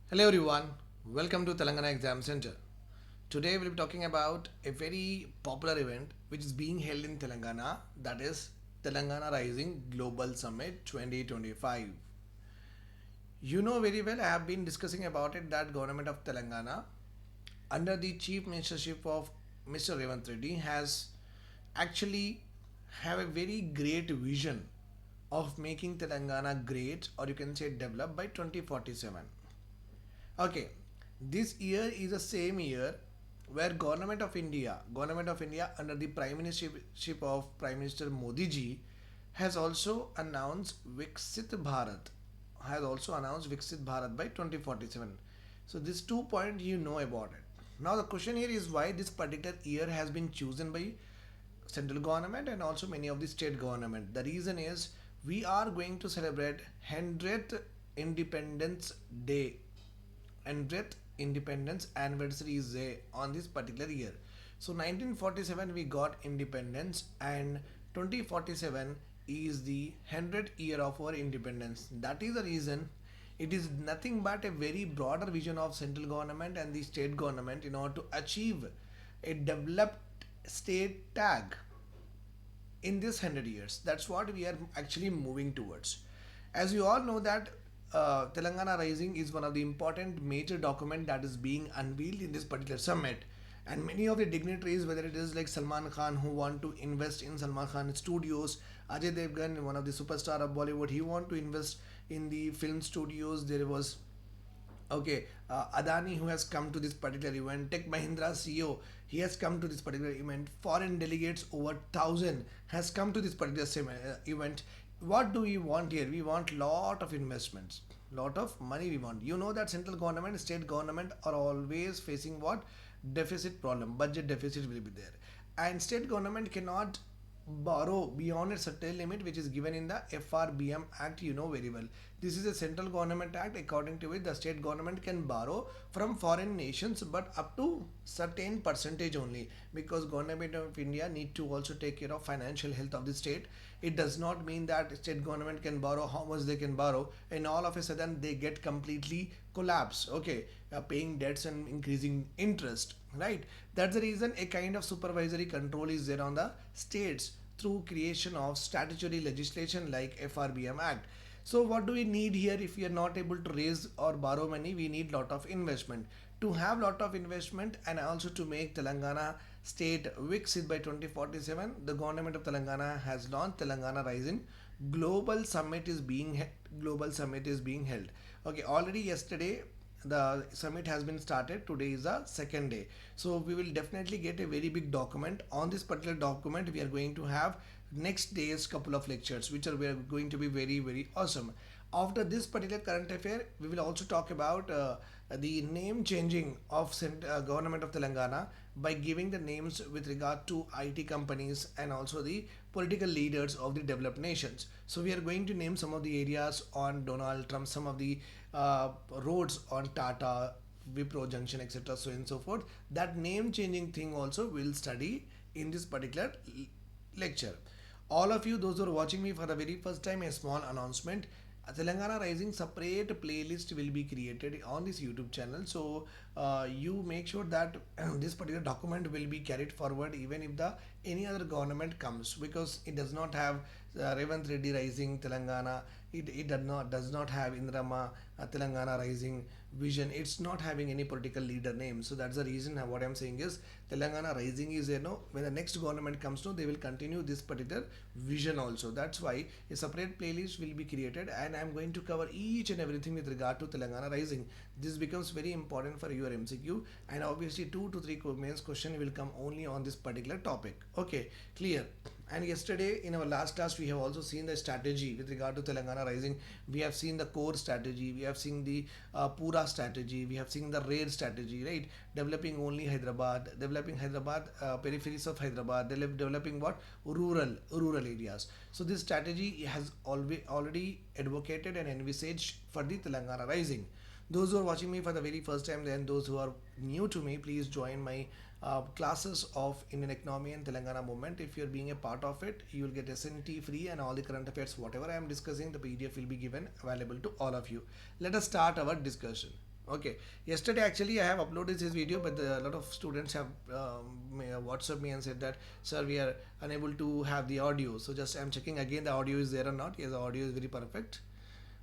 Hello everyone, welcome to Telangana Exam Center. Today we'll be talking about a very popular event which is being held in Telangana, that is Telangana Rising Global Summit 2025. You know very well, I have been discussing about it that government of Telangana under the chief ministership of Mr. Revant Reddy has actually have a very great vision of making Telangana great, or you can say develop by 2047. Okay, this year is the same year where government of India under the prime ministership of Prime Minister Modi ji has also announced Viksit Bharat, by 2047. So these 2 points you know about it. Now the question here is why this particular year has been chosen by central government and also many of the state government. The reason is we are going to celebrate 100th Independence Day and 100th Independence Anniversary is on this particular year. So 1947 we got independence and 2047 is the 100th year of our independence. That is the reason it is nothing but a very broader vision of central government and the state government in order to achieve a developed state tag in this 100 years. That's what we are actually moving towards. As you all know that Telangana Rising is one of the important major document that is being unveiled in this particular summit, and many of the dignitaries, whether it is like Salman Khan who want to invest in Salman Khan studios, Ajay Devgan, one of the superstar of Bollywood, he want to invest in the film studios. There was okay, Adani, who has come to this particular event, Tech Mahindra CEO, he has come to this particular event. Foreign delegates over 1,000 has come to this particular event. What do we want here? We want lot of investments, lot of money we want. You know that central government, state government are always facing what? Deficit problem, budget deficit will be there. And state government cannot borrow beyond a certain limit which is given in the FRBM Act, you know very well. This is a central government act according to which the state government can borrow from foreign nations but up to certain percentage only, because government of India need to also take care of financial health of the state. It does not mean that state government can borrow how much they can borrow and all of a sudden they get completely collapse, okay, paying debts and increasing interest, right? That's the reason a kind of supervisory control is there on the states through creation of statutory legislation like FRBM Act. So what do we need here? If we are not able to raise or borrow money, we need lot of investment. To have lot of investment and also to make Telangana state Viksit by 2047, the government of Telangana has launched Telangana Rising Global Summit is being held. Okay, already yesterday the summit has been started. Today is the second day, so we will definitely get a very big document. On this particular document we are going to have next day's couple of lectures which are going to be very awesome. After this particular current affair we will also talk about the name changing of government of Telangana by giving the names with regard to IT companies and also the political leaders of the developed nations. So we are going to name some of the areas on Donald Trump, some of the roads on Tata, Wipro Junction, etc. So and so forth. That name changing thing also we'll study in this particular lecture. All of you, those who are watching me for the very first time, a small announcement. A Telangana Rising separate playlist will be created on this YouTube channel. So you make sure that this particular document will be carried forward even if the any other government comes, because it does not have Revant Reddy Rising Telangana. It does not have Indrama Telangana Rising vision. It's not having any political leader name. So that's the reason what I'm saying is Telangana Rising is, you know, when the next government comes to, they will continue this particular vision also. That's why a separate playlist will be created and I'm going to cover each and everything with regard to Telangana Rising. This becomes very important for your MCQ, and obviously 2 to 3 mains question will come only on this particular topic. Okay, clear. And yesterday in our last class we have also seen the strategy with regard to Telangana Rising. We have seen the core strategy, we have seen the Pura strategy, we have seen the rare strategy, right? Developing Hyderabad, peripheries of Hyderabad, developing what? Rural areas. So this strategy has already advocated and envisaged for the Telangana Rising. Those who are watching me for the very first time, then those who are new to me, please join my classes of Indian economy and Telangana movement. If you're being a part of it, you will get SNT free and all the current affairs, whatever I am discussing, the PDF will be given available to all of you. Let us start our discussion. Okay. Yesterday, actually, I have uploaded this video, but a lot of students have WhatsApp me and said that, sir, we are unable to have the audio. So just I'm checking again the audio is there or not. Yes, the audio is very perfect.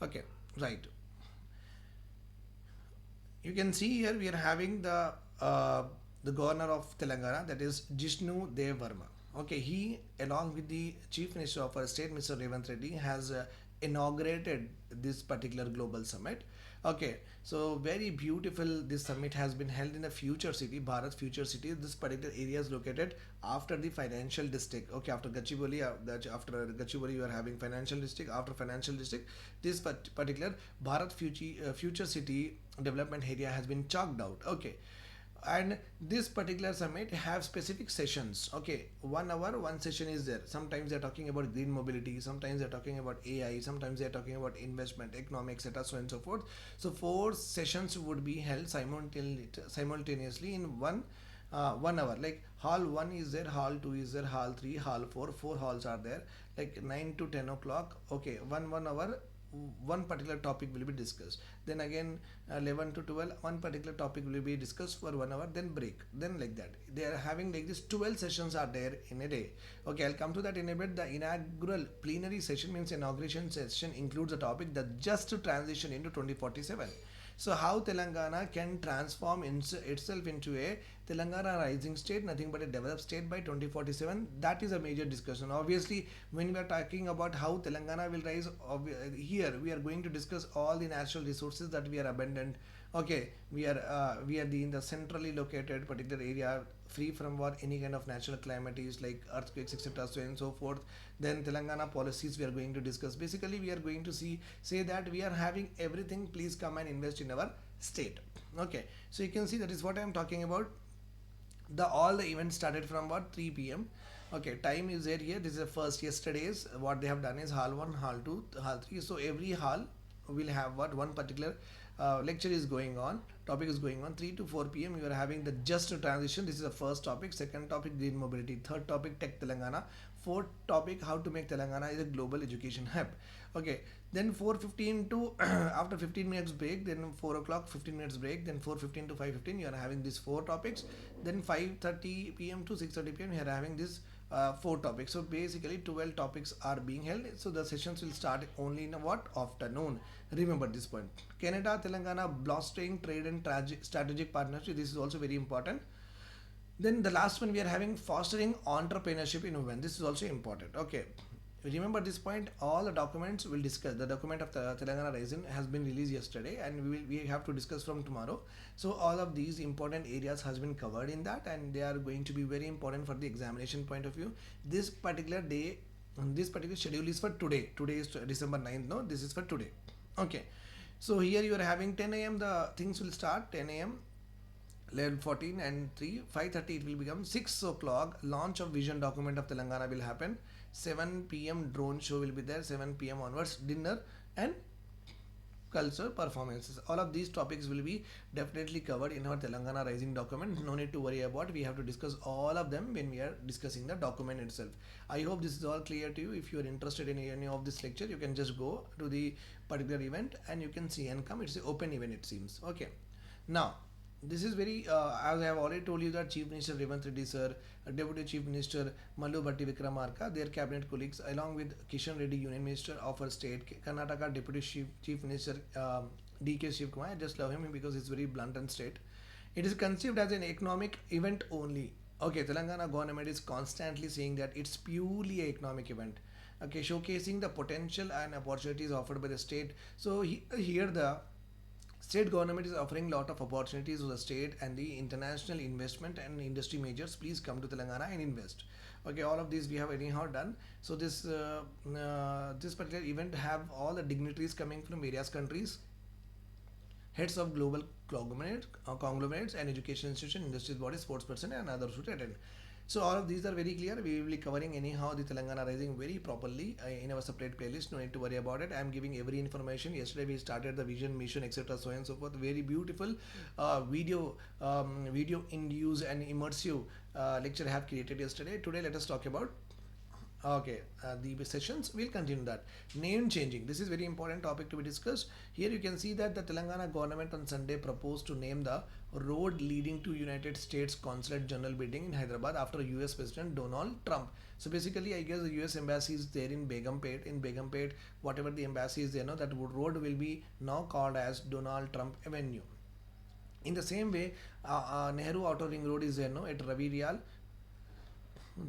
Okay, right. You can see here we are having the governor of Telangana, that is Jishnu Dev Verma. Okay, he along with the chief minister of our state, Mr. Revant Reddy, has inaugurated this particular global summit. Okay, so very beautiful. This summit has been held in a future city, Bharat Future City. This particular area is located after the financial district. Okay, after Gachibowli, after Gachibowli, you are having financial district. After financial district, this particular Bharat Future City development area has been chalked out. Okay, and this particular summit have specific sessions. Okay, 1 hour one session is there. Sometimes they're talking about green mobility, sometimes they're talking about AI, sometimes they're talking about investment, economics, etc., so on and so forth. So four sessions would be held simultaneously in 1 hour. Like hall 1 is there, hall 2 is there, hall 3, hall 4, four halls are there, like 9 to 10 o'clock. Okay, one hour, one particular topic will be discussed. Then again 11 to 12, one particular topic will be discussed for 1 hour, then break, then like that they are having like this 12 sessions are there in a day. Okay, I'll come to that in a bit. The inaugural plenary session, means inauguration session, includes a topic that just to transition into 2047. So how Telangana can transform itself into a Telangana rising state, nothing but a developed state by 2047. That is a major discussion. Obviously, when we are talking about how Telangana will rise, here we are going to discuss all the natural resources that we are abundant. Okay, we are in the centrally located particular area, free from what any kind of natural calamities like earthquakes, etc., so and so forth. Then Telangana policies we are going to discuss. Basically, we are going to say that we are having everything. Please come and invest in our state. Okay, so you can see that is what I am talking about. The all the events started from what, 3 p.m. Okay, time is there here. This is the first yesterday's. What they have done is hall 1, hall 2, hall 3. So every hall will have what, one particular lecture is going on, topic is going on. 3 to 4 p.m. you are having the just transition. This is the first topic. Second topic, green mobility. Third topic, tech Telangana. Fourth topic, how to make Telangana is a global education hub. Okay, then 4:15 to after 15 minutes break, then 4 o'clock 15 minutes break, then 4:15 to 5:15 you are having these four topics. Then 5:30 p.m. to 6:30 p.m. you are having this four topics. So basically 12 topics are being held. So the sessions will start only in a what, afternoon. Remember this point. Canada Telangana blostering trade and strategic partnership, this is also very important. Then the last one, we are having fostering entrepreneurship in women. This is also important. Okay, remember this point. All the documents will discuss. The document of the Telangana Rising has been released yesterday, and we have to discuss from tomorrow. So all of these important areas has been covered in that, and they are going to be very important for the examination point of view. This particular day, this particular schedule is for today. Today is December 9th. No, this is for today. Okay, so here you are having 10 a.m. the things will start 10 a.m. 11:14 and 3 5:30 it will become 6 o'clock. Launch of vision document of Telangana will happen. 7 p.m. drone show will be there. 7 p.m. onwards dinner and cultural performances. All of these topics will be definitely covered in our Telangana Rising document. No need to worry about. We have to discuss all of them when we are discussing the document itself. I hope this is all clear to you. If you are interested in any of this lecture, you can just go to the particular event and you can see and come. It's an open event, it seems. Okay. Now, this is very, as I have already told you, that Chief Minister Revant Reddy sir, Deputy Chief Minister Mallu Bhatti Vikramarka, their cabinet colleagues, along with Kishan Reddy, Union Minister of our state, Karnataka Deputy Chief Minister D.K. Shiv Kumar. I just love him because he's very blunt and straight. It is conceived as an economic event only. Okay, Telangana government is constantly saying that it's purely an economic event. Okay, showcasing the potential and opportunities offered by the state. So here the state government is offering lot of opportunities to the state and the international investment and industry majors. Please come to Telangana and invest. Okay, all of these we have anyhow done. So this particular event have all the dignitaries coming from various countries, heads of global conglomerates and education institution, industries bodies, sports person and others who attend. So all of these are very clear. We will be covering anyhow the Telangana Rising very properly in our separate playlist. No need to worry about it. I am giving every information. Yesterday we started the vision, mission, etc., so on and so forth. Very beautiful video induced and immersive lecture I have created yesterday. Today let us talk about Okay, the sessions will continue that. Name changing. This is very important topic to be discussed. Here you can see that the Telangana government on Sunday proposed to name the road leading to United States Consulate General building in Hyderabad after US President Donald Trump. So basically, I guess the US embassy is there in Begumpet. In Begumpet, whatever the embassy is there, no, that road will be now called as Donald Trump Avenue. In the same way, Nehru Outer Ring Road is there, no, at Ravi Rial,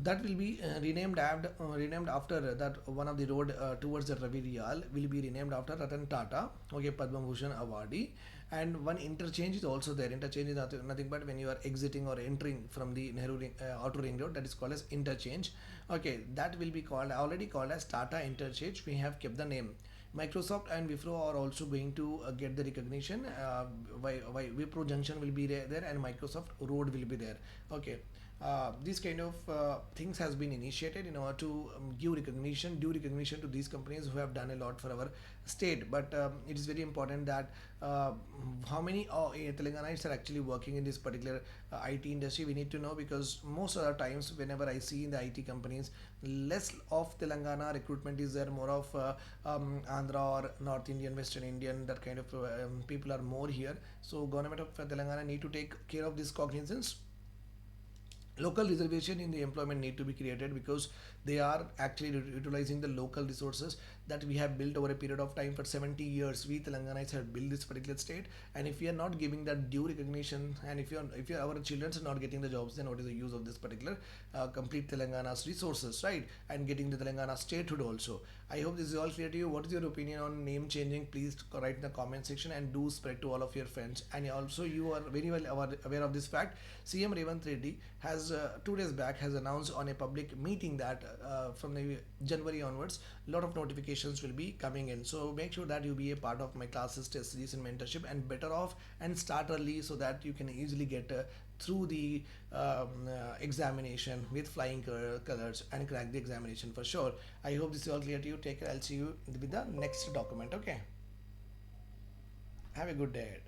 that will be renamed after that one of the road towards the Ravi Rial will be renamed after Ratan Tata, okay, Padma Bhushan awardee. And one interchange is also there. Interchange is nothing but when you are exiting or entering from the Outer Ring Road, that is called as interchange. Okay, that will be called already called as Tata Interchange. We have kept the name. Microsoft and Wipro are also going to get the recognition. Why Wipro Junction will be there and Microsoft Road will be there. Okay, these kind of things has been initiated in order to give due recognition to these companies who have done a lot for our state. But it is very important that how many Telanganites are actually working in this particular IT industry. We need to know, because most of the times whenever I see in the IT companies, less of Telangana recruitment is there, more of Andhra or North Indian, Western Indian, that kind of people are more here. So government of Telangana need to take care of this cognizance. Local reservation in the employment need to be created, because they are actually utilizing the local resources that we have built over a period of time. For 70 years we Telanganites have built this particular state, and if we are not giving that due recognition, and if our children are not getting the jobs, then what is the use of this particular complete Telangana's resources, right? And getting the Telangana statehood also. I hope this is all clear to you. What is your opinion on name changing? Please write in the comment section and do spread to all of your friends. And also, you are very well aware of this fact. CM Revant Reddy has 2 days back has announced on a public meeting that from the January onwards, a lot of notifications will be coming in. So make sure that you be a part of my classes, test series, and mentorship, and better off and start early so that you can easily get through the examination with flying colors and crack the examination for sure. I hope this is all clear to you. Take care. I'll see you with the next document. Okay. Have a good day.